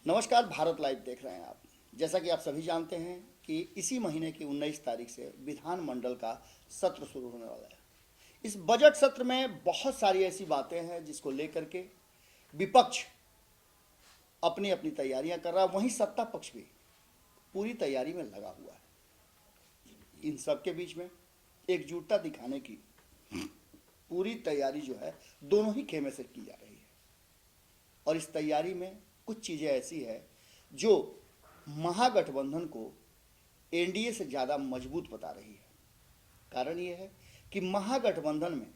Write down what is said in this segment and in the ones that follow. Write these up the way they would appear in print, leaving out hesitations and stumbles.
नमस्कार, भारत लाइव देख रहे हैं आप। जैसा कि आप सभी जानते हैं कि इसी महीने की 19 तारीख से विधानमंडल का सत्र शुरू होने वाला है। इस बजट सत्र में बहुत सारी ऐसी बातें हैं जिसको लेकर के विपक्ष अपनी अपनी तैयारियां कर रहा है, वहीं सत्ता पक्ष भी पूरी तैयारी में लगा हुआ है। इन सब के बीच में एकजुटता दिखाने की पूरी तैयारी जो है दोनों ही खेमे से की जा रही है। और इस तैयारी में कुछ चीज़ें ऐसी है जो महागठबंधन को एनडीए से ज़्यादा मजबूत बता रही है। कारण ये है कि महागठबंधन में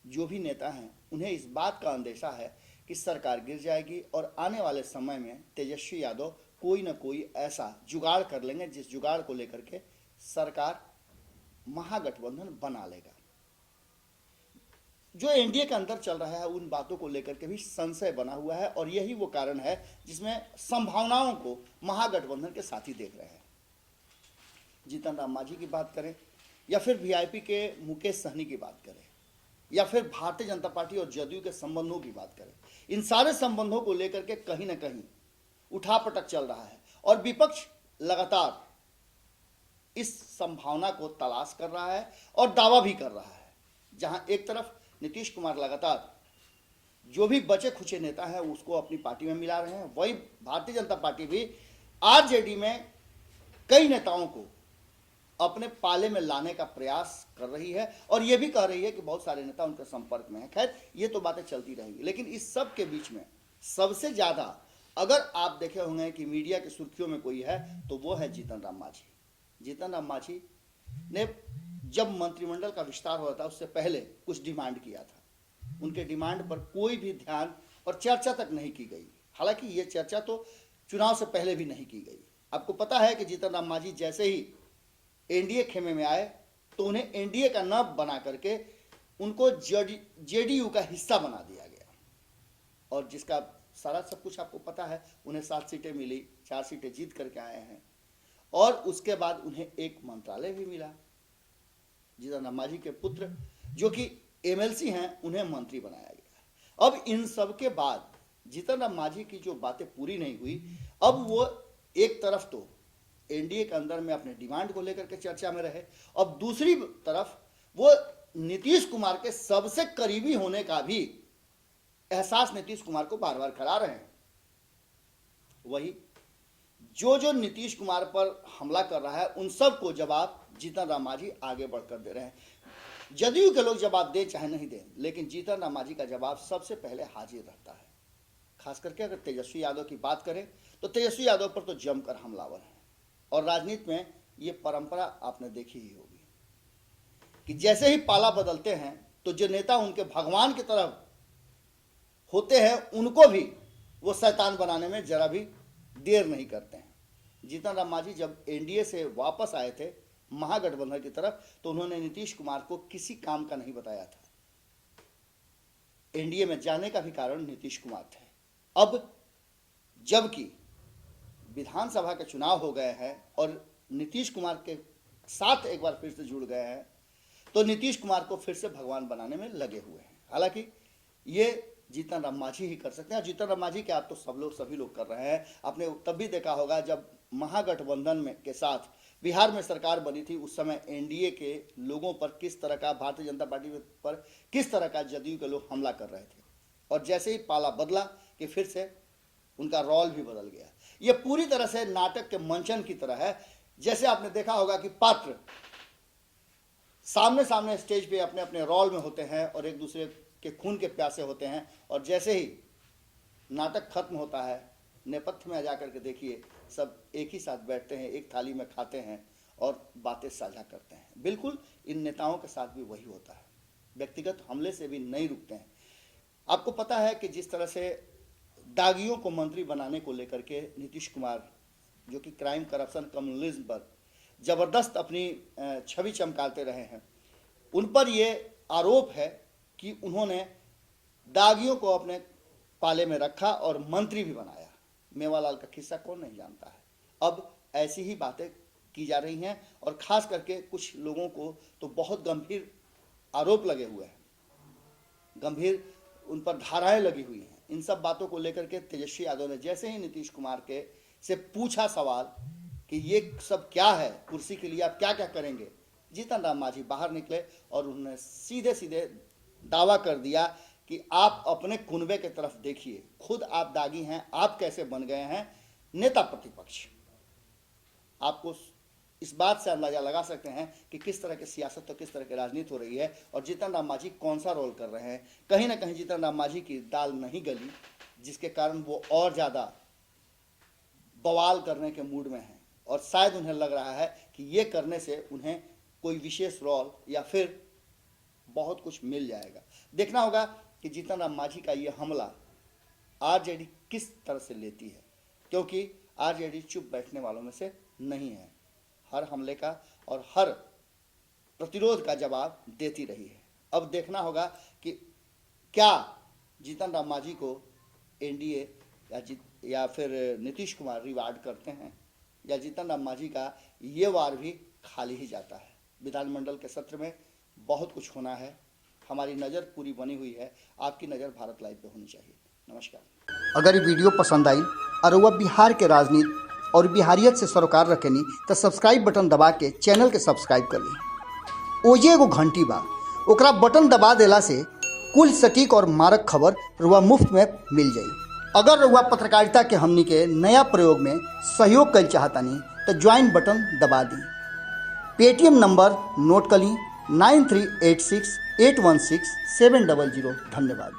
जो भी नेता हैं उन्हें इस बात का अंदेशा है कि सरकार गिर जाएगी और आने वाले समय में तेजस्वी यादव कोई ना कोई ऐसा जुगाड़ कर लेंगे जिस जुगाड़ को लेकर के सरकार महागठबंधन बना लेगा। जो एनडीए के अंदर चल रहा है उन बातों को लेकर के भी संशय बना हुआ है और यही वो कारण है जिसमें संभावनाओं को महागठबंधन के साथी देख रहे हैं। जीतन राम मांझी की बात करें या फिर वीआईपी के मुकेश सहनी की बात करें या फिर भारतीय जनता पार्टी और जदयू के संबंधों की बात करें, इन सारे संबंधों को लेकर के कहीं ना कहीं उठापटक चल रहा है और विपक्ष लगातार इस संभावना को तलाश कर रहा है और दावा भी कर रहा है। जहां एक तरफ नीतीश कुमार लगातार जो भी बचे खुचे नेता हैं उसको अपनी पार्टी में मिला रहे हैं, वही भारतीय जनता पार्टी भी आरजेडी में कई नेताओं को अपने पाले में लाने का प्रयास कर रही है और यह भी कह रही है कि बहुत सारे नेता उनके संपर्क में हैं। खैर, ये तो बातें चलती रहेंगी, लेकिन इस सब के बीच में सबसे ज्यादा अगर आप देखे होंगे कि मीडिया की सुर्खियों में कोई है तो वो है जीतन राम मांझी। जीतन राम मांझी ने जब मंत्रिमंडल का विस्तार हुआ था उससे पहले कुछ डिमांड किया था, उनके डिमांड पर कोई भी ध्यान और चर्चा तक नहीं की गई। हालांकि ये चर्चा तो चुनाव से पहले भी नहीं की गई। आपको पता है कि जीतन राम मांझी जैसे ही एनडीए खेमे में आए तो उन्हें एनडीए का न बना करके उनको जेडीयू का हिस्सा बना दिया गया और जिसका सारा सब कुछ आपको पता है। उन्हें 7 सीटें मिली, 4 सीटें जीत करके आए हैं और उसके बाद उन्हें एक मंत्रालय भी मिला। जीतन राम मांझी के पुत्र जो कि एमएलसी हैं उन्हें मंत्री बनाया गया। अब इन सब के बाद जीतन राम मांझी की जो बातें पूरी नहीं हुई, अब वो एक तरफ तो एनडीए के अंदर में अपने डिमांड को लेकर के चर्चा में रहे, अब दूसरी तरफ वो नीतीश कुमार के सबसे करीबी होने का भी एहसास नीतीश कुमार को बार बार करा रहे हैं। वही जो नीतीश कुमार पर हमला कर रहा है उन सब को जवाब जीतन राम मांझी आगे बढ़कर दे रहे हैं। जदयू के लोग जवाब दे चाहे नहीं दे, लेकिन जीतन राम मांझी का जवाब सबसे पहले हाजिर रहता है। खास करके अगर तेजस्वी यादव की बात करें तो तेजस्वी यादव पर तो जमकर हमलावर है और राजनीति में ये परंपरा आपने देखी ही होगी कि जैसे ही पाला बदलते हैं तो जो नेता उनके भगवान की तरफ होते हैं उनको भी वो शैतान बनाने में जरा भी देर नहीं करते हैं। जीतन राम मांझी जब एनडीए से वापस आए थे महागठबंधन की तरफ तो उन्होंने नीतीश कुमार को किसी काम का नहीं बताया था। एनडीए में जाने का भी कारण नीतीश कुमार थे। अब जबकि विधानसभा के चुनाव हो गए हैं और नीतीश कुमार के साथ एक बार फिर से जुड़ गए हैं तो नीतीश कुमार को फिर से भगवान बनाने में लगे हुए हैं। हालांकि ये जीतन राम मांझी ही कर सकते हैं। जीतन राम मांझी के आप तो सभी लोग कर रहे हैं। आपने तब भी देखा होगा जब महागठबंधन में के साथ बिहार में सरकार बनी थी उस समय एनडीए के लोगों पर किस तरह का, भारतीय जनता पार्टी पर किस तरह का जदयू के लोग हमला कर रहे थे और जैसे ही पाला बदला कि फिर से उनका रोल भी बदल गया। ये पूरी तरह से नाटक के मंचन की तरह है। जैसे आपने देखा होगा कि पात्र सामने सामने स्टेज पे अपने अपने रोल में होते हैं और एक दूसरे के खून के प्यासे होते हैं और जैसे ही नाटक खत्म होता है नेपथ्य में जाकर के देखिए सब एक ही साथ बैठते हैं, एक थाली में खाते हैं और बातें साझा करते हैं। बिल्कुल इन नेताओं के साथ भी वही होता है, व्यक्तिगत हमले से भी नहीं रुकते हैं। आपको पता है कि जिस तरह से दागियों को मंत्री बनाने को लेकर के नीतीश कुमार जो कि क्राइम, करप्शन, कम्युनलिज्म पर जबरदस्त अपनी छवि चमकाते रहे हैं, उन पर यह आरोप है कि उन्होंने दागियों को अपने पाले में रखा और मंत्री भी बनाया। मेवालाल का किस्सा कौन नहीं जानता है। अब ऐसी ही बातें की जा रही हैं और खास करके कुछ लोगों को तो बहुत गंभीर आरोप लगे हुए हैं, गंभीर उन पर धाराएं लगी हुई हैं इन सब बातों को लेकर के तेजस्वी यादव ने जैसे ही नीतीश कुमार के से पूछा सवाल कि ये सब क्या है, कुर्सी के लिए आप क्या क्या करेंगे, जीतन राम मांझी बाहर निकले और उन्होंने सीधे सीधे दावा कर दिया कि आप अपने कुनबे की तरफ देखिए, खुद आप दागी हैं, आप कैसे बन गए हैं नेता प्रतिपक्ष। आपको इस बात से अंदाजा लगा सकते हैं कि किस तरह की सियासत और किस तरह की राजनीति हो रही है और जीतन राम मांझी कौन सा रोल कर रहे हैं। कहीं ना कहीं जीतन राम मांझी की दाल नहीं गली, जिसके कारण वो और ज़्यादा बवाल करने के मूड में हैं और शायद उन्हें लग रहा है कि ये करने से उन्हें कोई विशेष रोल या फिर बहुत कुछ मिल जाएगा। देखना होगा कि जीतन राम मांझी का ये हमला आरजेडी किस तरह से लेती है, क्योंकि आरजेडी चुप बैठने वालों में से नहीं है। हर हमले का और हर प्रतिरोध का जवाब देती रही है। अब देखना होगा कि क्या जीतन राम मांझी को एनडीए या फिर नीतीश कुमार रिवार्ड करते हैं या जीतन राम मांझी का ये वार भी खाली ही जाता है। विधानमंडल के सत्र में बहुत कुछ होना है, हमारी नज़र पूरी बनी हुई है, आपकी नज़र भारत लाइव पे होनी चाहिए। नमस्कार। अगर ये वीडियो पसंद आई और वह बिहार के राजनीति और बिहारियत से सरोकार रखेनी तो सब्सक्राइब बटन दबा के चैनल के सब्सक्राइब कर ली। ओजे एगो घंटी बा, ओकरा बटन दबा देला से कुल सटीक और मारक खबर रुआ मुफ्त में मिल जाई। अगर रुआ पत्रकारिता के हमनी के नया प्रयोग में सहयोग कर चाहतानी तो ज्वाइन बटन दबा दी। पेटीएम नंबर नोट कर ली 9386816700। धन्यवाद।